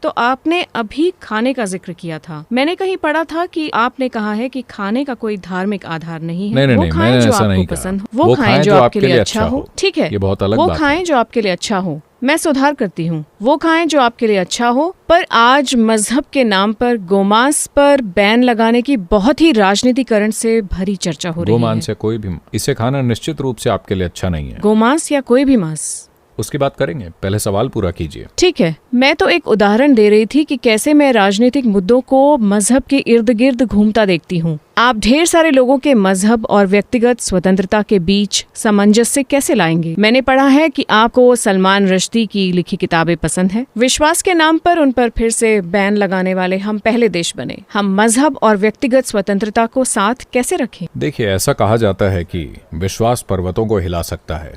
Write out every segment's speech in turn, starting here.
तो आपने अभी खाने का जिक्र किया था। मैंने कहीं पढ़ा था कि आपने कहा है कि खाने का कोई धार्मिक आधार नहीं है। नहीं, मैंने ऐसा नहीं कहा। पसंद हो वो खाएं जो आपके लिए अच्छा हो। ठीक है, ये बहुत अलग वो बात खाएं है। जो आपके लिए अच्छा हो। मैं सुधार करती हूँ, वो खाएं जो आपके लिए अच्छा हो। पर आज मजहब के नाम पर गोमांस पर बैन लगाने की बहुत ही राजनीतिकरण से भरी चर्चा हो रही है। गोमांस या कोई भी, इसे खाना निश्चित रूप से आपके लिए अच्छा नहीं है। गोमांस या कोई भी मांस, उसकी बात करेंगे, पहले सवाल पूरा कीजिए। ठीक है, मैं तो एक उदाहरण दे रही थी कि कैसे मैं राजनीतिक मुद्दों को मजहब के इर्द गिर्द घूमता देखती हूँ। आप ढेर सारे लोगों के मजहब और व्यक्तिगत स्वतंत्रता के बीच सामंजस्य कैसे लाएंगे? मैंने पढ़ा है कि आपको सलमान रश्दी की लिखी किताबें पसंद है। विश्वास के नाम पर उन पर फिर से बैन लगाने वाले हम पहले देश बने। हम मजहब और व्यक्तिगत स्वतंत्रता को साथ कैसे रखें? देखिए, ऐसा कहा जाता है कि विश्वास पर्वतों को हिला सकता है।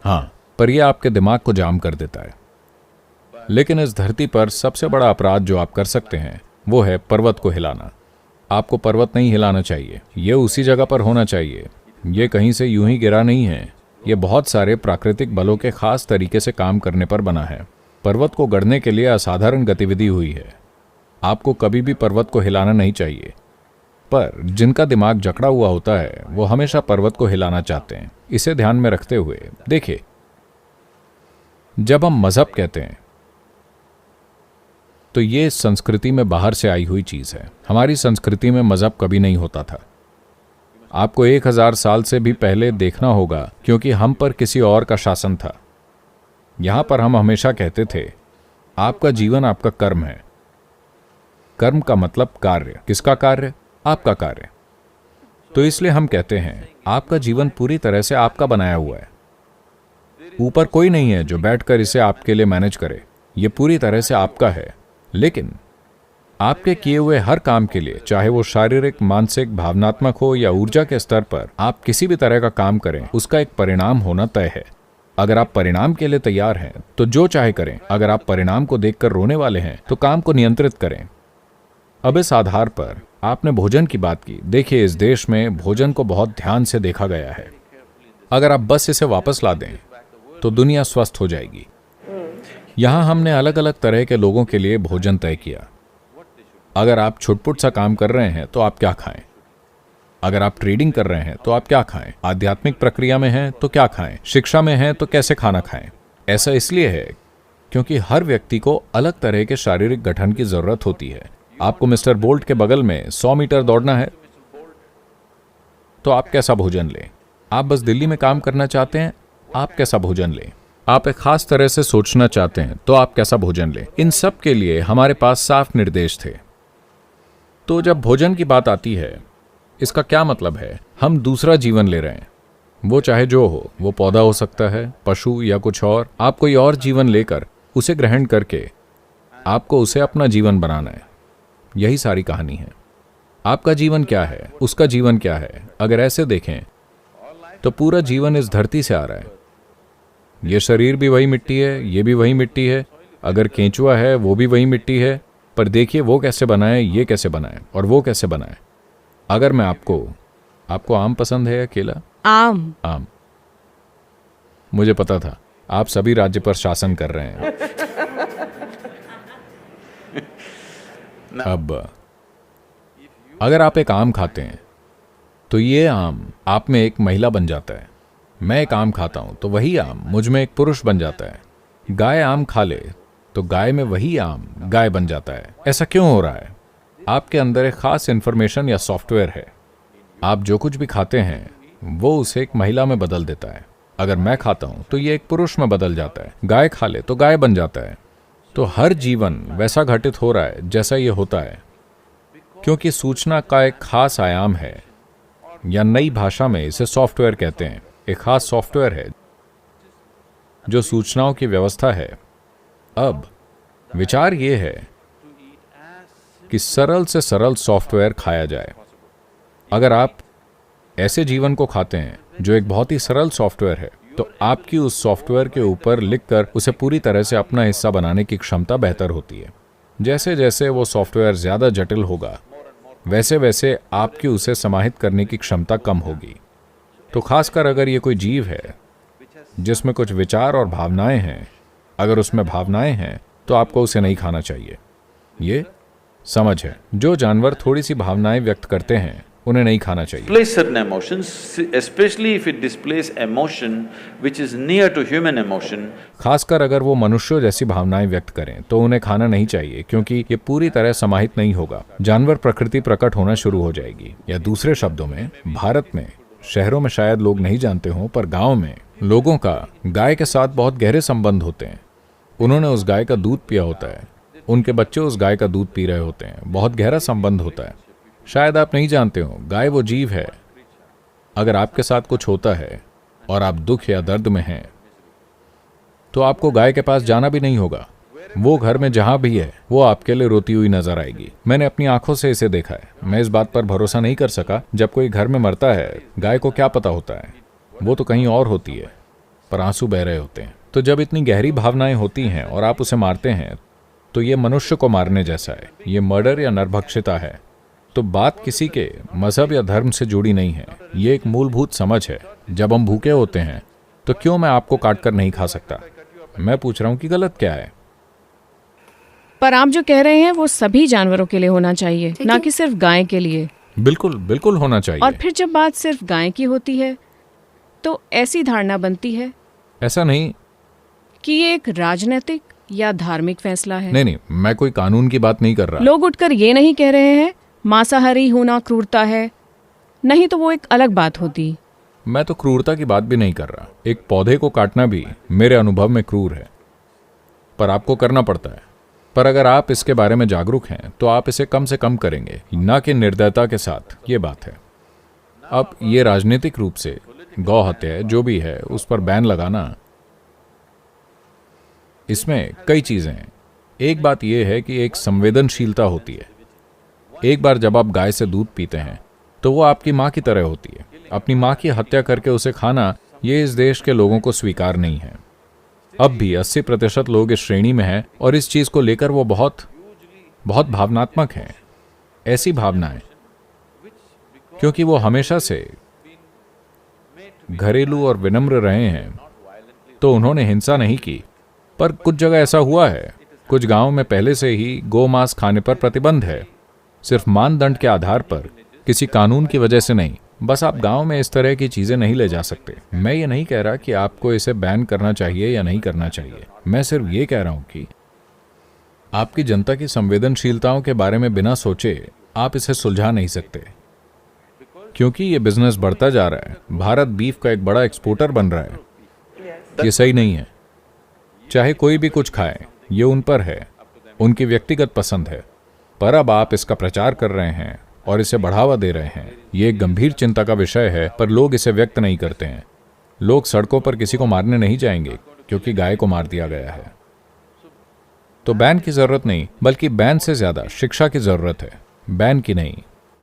हाँ, पर यह आपके दिमाग को जाम कर देता है। लेकिन इस धरती पर सबसे बड़ा अपराध जो आप कर सकते हैं वो है पर्वत को हिलाना। आपको पर्वत नहीं हिलाना चाहिए, ये उसी जगह पर होना चाहिए। ये कहीं से यूं ही गिरा नहीं है, ये बहुत सारे प्राकृतिक बलों के खास तरीके से काम करने पर बना है। पर्वत को गढ़ने के लिए असाधारण गतिविधि हुई है। आपको कभी भी पर्वत को हिलाना नहीं चाहिए, पर जिनका दिमाग जकड़ा हुआ होता है वो हमेशा पर्वत को हिलाना चाहते हैं। इसे ध्यान में रखते हुए देखिए, जब हम मजहब कहते हैं तो ये संस्कृति में बाहर से आई हुई चीज है। हमारी संस्कृति में मजहब कभी नहीं होता था। आपको 1000 साल से भी पहले देखना होगा, क्योंकि हम पर किसी और का शासन था। यहां पर हम हमेशा कहते थे आपका जीवन आपका कर्म है। कर्म का मतलब कार्य। किसका कार्य? आपका कार्य। तो इसलिए हम कहते हैं आपका जीवन पूरी तरह से आपका बनाया हुआ है। ऊपर कोई नहीं है जो बैठकर इसे आपके लिए मैनेज करे। यह पूरी तरह से आपका है। लेकिन आपके किए हुए हर काम के लिए, चाहे वो शारीरिक, मानसिक, भावनात्मक हो या ऊर्जा के स्तर पर, आप किसी भी तरह का काम करें, उसका एक परिणाम होना तय है। अगर आप परिणाम के लिए तैयार हैं तो जो चाहे करें। अगर आप परिणाम को देखकर रोने वाले हैं तो काम को नियंत्रित करें। अब इस आधार पर आपने भोजन की बात की। देखिए, इस देश में भोजन को बहुत ध्यान से देखा गया है। अगर आप बस इसे वापस ला दें तो दुनिया स्वस्थ हो जाएगी। यहां हमने अलग अलग तरह के लोगों के लिए भोजन तय किया। अगर आप छुटपुट सा काम कर रहे हैं तो आप क्या खाएं? अगर आप ट्रेडिंग कर रहे हैं तो आप क्या खाएं? आध्यात्मिक प्रक्रिया में हैं तो क्या खाएं? शिक्षा में हैं तो कैसे खाना खाएं? ऐसा इसलिए है क्योंकि हर व्यक्ति को अलग तरह के शारीरिक गठन की जरूरत होती है। आपको मिस्टर बोल्ट के बगल में 100 मीटर दौड़ना है तो आप कैसा भोजन लें? आप बस दिल्ली में काम करना चाहते हैं, आप कैसा भोजन लें? आप एक खास तरह से सोचना चाहते हैं तो आप कैसा भोजन लें? इन सब के लिए हमारे पास साफ निर्देश थे। तो जब भोजन की बात आती है, इसका क्या मतलब है? हम दूसरा जीवन ले रहे हैं। वो चाहे जो हो, वो पौधा हो सकता है, पशु या कुछ और। आप कोई और जीवन लेकर उसे ग्रहण करके आपको उसे अपना जीवन बनाना है। यही सारी कहानी है। आपका जीवन क्या है, उसका जीवन क्या है? अगर ऐसे देखें तो पूरा जीवन इस धरती से आ रहा है। ये शरीर भी वही मिट्टी है, ये भी वही मिट्टी है। अगर केंचुआ है वो भी वही मिट्टी है। पर देखिए वो कैसे बनाए, ये कैसे बनाए और वो कैसे बनाए। अगर मैं आपको आम पसंद है या केला? आम। मुझे पता था आप सभी राज्य पर शासन कर रहे हैं। अब अगर आप एक आम खाते हैं तो ये आम आप में एक महिला बन जाता है। मैं एक आम खाता हूं तो वही आम मुझ में एक पुरुष बन जाता है। गाय आम खा ले तो गाय में वही आम गाय बन जाता है। ऐसा क्यों हो रहा है? आपके अंदर एक खास इंफॉर्मेशन या सॉफ्टवेयर है। आप जो कुछ भी खाते हैं वो उसे एक महिला में बदल देता है। अगर मैं खाता हूं तो ये एक पुरुष में बदल जाता है। गाय खा ले तो गाय बन जाता है। तो हर जीवन वैसा घटित हो रहा है जैसा ये होता है, क्योंकि सूचना का एक खास आयाम है, या नई भाषा में इसे सॉफ्टवेयर कहते हैं। एक खास सॉफ्टवेयर है जो सूचनाओं की व्यवस्था है। अब विचार यह है कि सरल से सरल सॉफ्टवेयर खाया जाए। अगर आप ऐसे जीवन को खाते हैं जो एक बहुत ही सरल सॉफ्टवेयर है, तो आपकी उस सॉफ्टवेयर के ऊपर लिखकर उसे पूरी तरह से अपना हिस्सा बनाने की क्षमता बेहतर होती है। जैसे जैसे वो सॉफ्टवेयर ज्यादा जटिल होगा, वैसे वैसे आपकी उसे समाहित करने की क्षमता कम होगी। तो खासकर अगर ये कोई जीव है जिसमें कुछ विचार और भावनाएं हैं, अगर उसमें भावनाएं हैं तो आपको उसे नहीं खाना चाहिए। ये समझ है। जो जानवर थोड़ी सी भावनाएं व्यक्त करते हैं उन्हें नहीं खाना चाहिए। Displays certain emotions, especially if it displays emotion which is near to human emotion. खासकर अगर वो मनुष्यों जैसी भावनाएं व्यक्त करें तो उन्हें खाना नहीं चाहिए, क्योंकि ये पूरी तरह समाहित नहीं होगा। जानवर प्रकृति प्रकट होना शुरू हो जाएगी। या दूसरे शब्दों में, भारत में, शहरों में शायद लोग नहीं जानते हों, पर गांव में लोगों का गाय के साथ बहुत गहरे संबंध होते हैं। उन्होंने उस गाय का दूध पिया होता है, उनके बच्चे उस गाय का दूध पी रहे होते हैं, बहुत गहरा संबंध होता है। शायद आप नहीं जानते हो, गाय वो जीव है। अगर आपके साथ कुछ होता है और आप दुख या दर्द में हैं तो आपको गाय के पास जाना भी नहीं होगा। वो घर में जहां भी है वो आपके लिए रोती हुई नजर आएगी। मैंने अपनी आंखों से इसे देखा है। मैं इस बात पर भरोसा नहीं कर सका, जब कोई घर में मरता है गाय को क्या पता होता है, वो तो कहीं और होती है, पर आंसू बह रहे होते हैं। तो जब इतनी गहरी भावनाएं होती हैं और आप उसे मारते हैं तो ये मनुष्य को मारने जैसा है। ये मर्डर या नरभक्षिता है। तो बात किसी के मजहब या धर्म से जुड़ी नहीं है। ये एक मूलभूत समझ है। जब हम भूखे होते हैं तो क्यों मैं आपको काट कर नहीं खा सकता? मैं पूछ रहा हूं कि गलत क्या है? पर आप जो कह रहे हैं वो सभी जानवरों के लिए होना चाहिए, ना कि सिर्फ गाय के लिए। बिल्कुल बिल्कुल होना चाहिए। और फिर जब बात सिर्फ गाय की होती है तो ऐसी धारणा बनती है ऐसा नहीं कि ये एक राजनीतिक या धार्मिक फैसला है। नहीं, मैं कोई कानून की बात नहीं कर रहा। लोग उठकर ये नहीं कह रहे हैं मांसाहारी होना क्रूरता है, नहीं तो वो एक अलग बात होती। मैं तो क्रूरता की बात भी नहीं कर रहा। एक पौधे को काटना भी मेरे अनुभव में क्रूर है, पर आपको करना पड़ता है। पर अगर आप इसके बारे में जागरूक हैं तो आप इसे कम से कम करेंगे, ना कि निर्दयता के साथ। ये बात है। अब ये राजनीतिक रूप से गौ हत्या जो भी है उस पर बैन लगाना, इसमें कई चीजें हैं। एक बात यह है कि एक संवेदनशीलता होती है। एक बार जब आप गाय से दूध पीते हैं तो वो आपकी माँ की तरह होती है। अपनी माँ की हत्या करके उसे खाना, ये इस देश के लोगों को स्वीकार नहीं है। अब भी 80% लोग इस श्रेणी में हैं और इस चीज को लेकर वो बहुत बहुत भावनात्मक हैं। ऐसी भावनाएं क्योंकि वो हमेशा से घरेलू और विनम्र रहे हैं तो उन्होंने हिंसा नहीं की। पर कुछ जगह ऐसा हुआ है, कुछ गांवों में पहले से ही गौ मांस खाने पर प्रतिबंध है, सिर्फ मानदंड के आधार पर, किसी कानून की वजह से नहीं। बस आप गांव में इस तरह की चीजें नहीं ले जा सकते। मैं ये नहीं कह रहा कि आपको इसे बैन करना चाहिए या नहीं करना चाहिए। मैं सिर्फ ये कह रहा हूं कि आपकी जनता की संवेदनशीलताओं के बारे में बिना सोचे आप इसे सुलझा नहीं सकते, क्योंकि ये बिजनेस बढ़ता जा रहा है। भारत बीफ का एक बड़ा एक्सपोर्टर बन रहा है। ये सही नहीं है। चाहे कोई भी कुछ खाए, ये उन पर है, उनकी व्यक्तिगत पसंद है। पर अब आप इसका प्रचार कर रहे हैं और इसे बढ़ावा दे रहे हैं। ये एक गंभीर चिंता का विषय है, पर लोग इसे व्यक्त नहीं करते हैं। लोग सड़कों पर किसी को मारने नहीं जाएंगे क्योंकि गाय को मार दिया गया है। तो बैन की जरूरत नहीं, बल्कि बैन से ज्यादा शिक्षा की जरूरत है। बैन की नहीं,